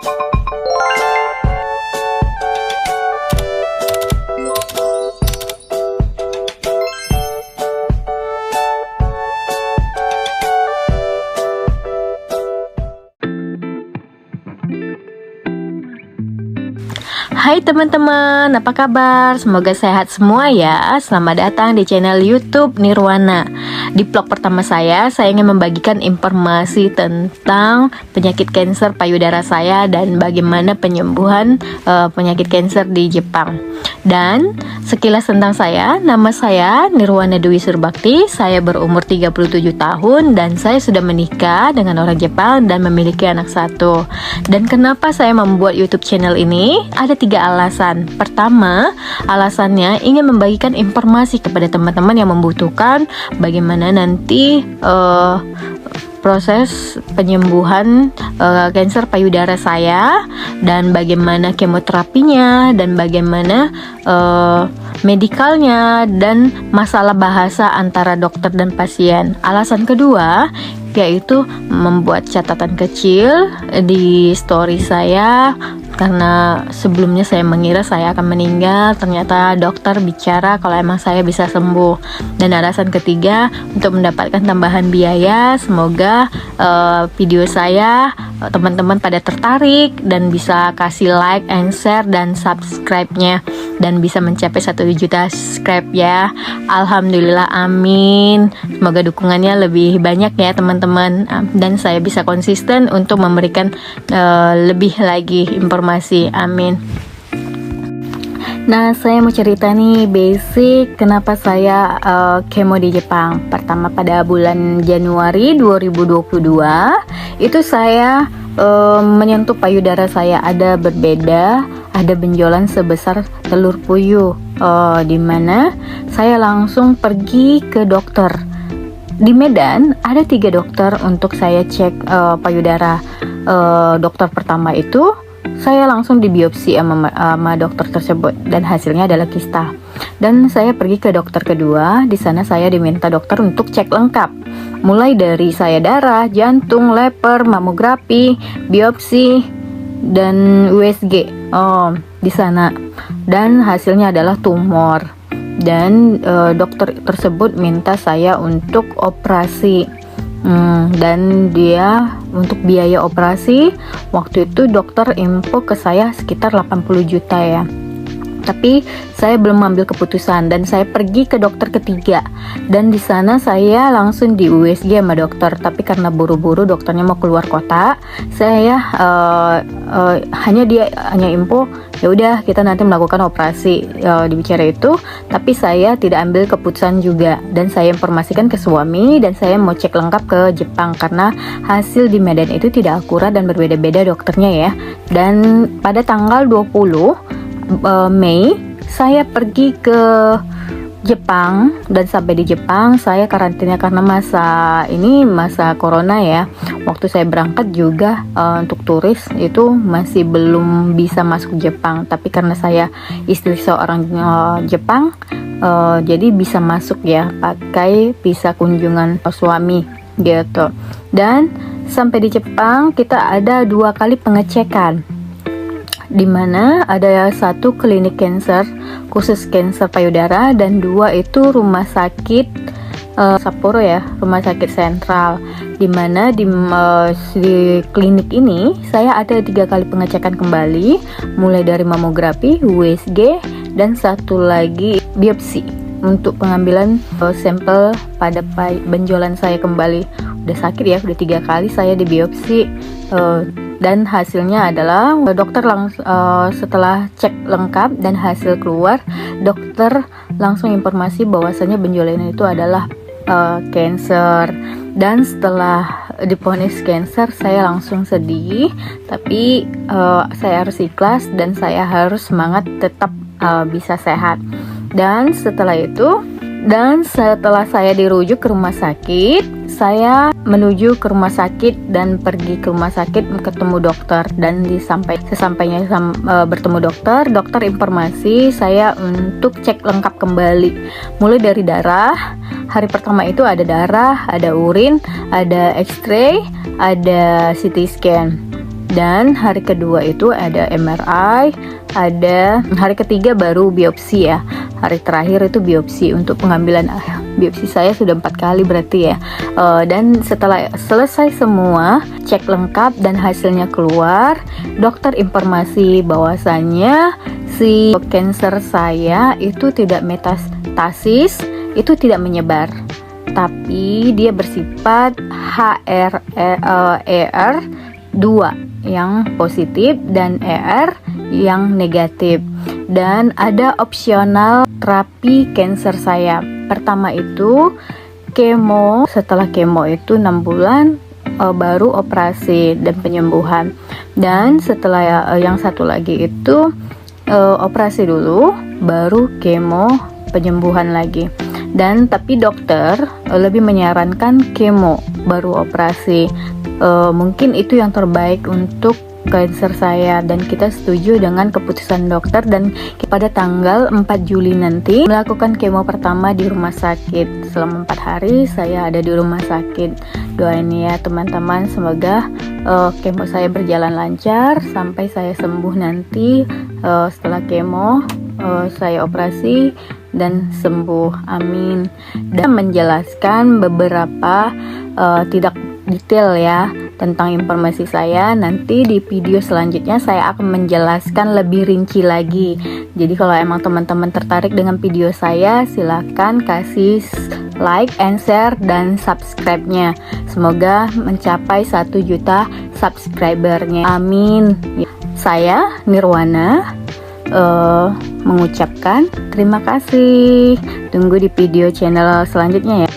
Hai teman-teman, apa kabar? Semoga sehat semua ya. Selamat datang di channel YouTube Nirwana. Di vlog pertama saya ingin membagikan informasi tentang penyakit kanker payudara saya dan bagaimana penyembuhan penyakit kanker di Jepang. Dan sekilas tentang saya, nama saya Nirwana Dwi Surbakti. Saya berumur 37 tahun dan saya sudah menikah dengan orang Jepang dan memiliki anak satu. Dan kenapa saya membuat YouTube channel ini? Ada 3 alasan. Pertama, alasannya ingin membagikan informasi kepada teman-teman yang membutuhkan bagaimana nanti proses penyembuhan kanker payudara saya, dan bagaimana kemoterapinya, dan bagaimana medikalnya, dan masalah bahasa antara dokter dan pasien. Alasan kedua yaitu membuat catatan kecil di story saya, karena sebelumnya saya mengira saya akan meninggal, ternyata dokter bicara kalau emang saya bisa sembuh. Dan alasan ketiga untuk mendapatkan tambahan biaya. Semoga video saya teman-teman pada tertarik dan bisa kasih like and share dan subscribe-nya, dan bisa mencapai 1 juta subscribe ya. Alhamdulillah, amin. Semoga dukungannya lebih banyak ya teman-teman, dan saya bisa konsisten untuk memberikan lebih lagi informasi, amin. Nah, saya mau cerita nih basic kenapa saya kemo di Jepang. Pertama, pada bulan Januari 2022 itu saya menyentuh payudara saya ada berbeda, ada benjolan sebesar telur puyuh, dimana saya langsung pergi ke dokter. Di Medan ada 3 dokter untuk saya cek payudara. Dokter pertama itu saya langsung dibiopsi sama dokter tersebut dan hasilnya adalah kista. Dan saya pergi ke dokter kedua. Di sana saya diminta dokter untuk cek lengkap, mulai dari saya darah, jantung, leper, mamografi, biopsi, dan USG. Di sana, dan hasilnya adalah tumor. Dan dokter tersebut minta saya untuk operasi. Dan dia untuk biaya operasi waktu itu dokter info ke saya sekitar 80 juta ya. Tapi saya belum ambil keputusan dan saya pergi ke dokter ketiga, dan di sana saya langsung di USG sama dokter. Tapi karena buru-buru dokternya mau keluar kota, saya hanya info ya udah kita nanti melakukan operasi, dibicara itu. Tapi saya tidak ambil keputusan juga, dan saya informasikan ke suami dan saya mau cek lengkap ke Jepang karena hasil di Medan itu tidak akurat dan berbeda-beda dokternya ya. Dan pada tanggal 20 Mei saya pergi ke Jepang, dan sampai di Jepang saya karantina karena masa corona ya. Waktu saya berangkat juga untuk turis itu masih belum bisa masuk Jepang, tapi karena saya istri seorang Jepang, jadi bisa masuk ya pakai visa kunjungan suami gitu. Dan sampai di Jepang kita ada 2 kali pengecekan, dimana ada 1 klinik kanker khusus kanker payudara, dan 2 itu rumah sakit Sapporo ya, rumah sakit sentral. Dimana di klinik ini saya ada 3 kali pengecekan kembali, mulai dari mamografi, USG, dan 1 lagi biopsi untuk pengambilan sampel pada benjolan saya kembali. Udah sakit ya, udah 3 kali saya dibiopsi. Dan hasilnya adalah dokter setelah cek lengkap dan hasil keluar, dokter langsung informasi bahwasanya benjolan itu adalah kanker. Dan setelah divonis kanker, saya langsung sedih, tapi saya harus ikhlas dan saya harus semangat tetap bisa sehat. Dan setelah saya dirujuk ke rumah sakit, saya menuju ke rumah sakit dan pergi ke rumah sakit ketemu dokter. Dan sesampainya bertemu dokter informasi saya untuk cek lengkap kembali, mulai dari darah. Hari pertama itu ada darah, ada urin, ada X-ray, ada CT scan. Dan hari kedua itu ada MRI, ada hari ketiga baru biopsi ya. Hari terakhir itu biopsi untuk pengambilan biopsi saya sudah 4 kali berarti ya. Dan setelah selesai semua, cek lengkap dan hasilnya keluar, dokter informasi bahwasannya si cancer saya itu tidak metastasis, itu tidak menyebar, tapi dia bersifat HRER2 yang positif dan ER yang negatif. Dan ada opsional terapi cancer saya. Pertama itu kemo, setelah kemo itu 6 bulan baru operasi dan penyembuhan. Dan setelah yang satu lagi itu operasi dulu baru kemo penyembuhan lagi. Dan tapi dokter lebih menyarankan kemo baru operasi. Mungkin itu yang terbaik untuk cancer saya, dan kita setuju dengan keputusan dokter. Dan pada tanggal 4 Juli nanti melakukan kemo pertama di rumah sakit. Selama 4 hari saya ada di rumah sakit. Doain ya teman-teman, semoga kemo saya berjalan lancar sampai saya sembuh nanti. Setelah kemo saya operasi dan sembuh, amin. Dan menjelaskan beberapa tidak detail ya tentang informasi saya. Nanti di video selanjutnya saya akan menjelaskan lebih rinci lagi. Jadi kalau emang teman-teman tertarik dengan video saya, silahkan kasih like and share dan subscribe-nya. Semoga mencapai 1 juta subscribernya, amin. Saya Nirwana mengucapkan terima kasih. Tunggu di video channel selanjutnya ya.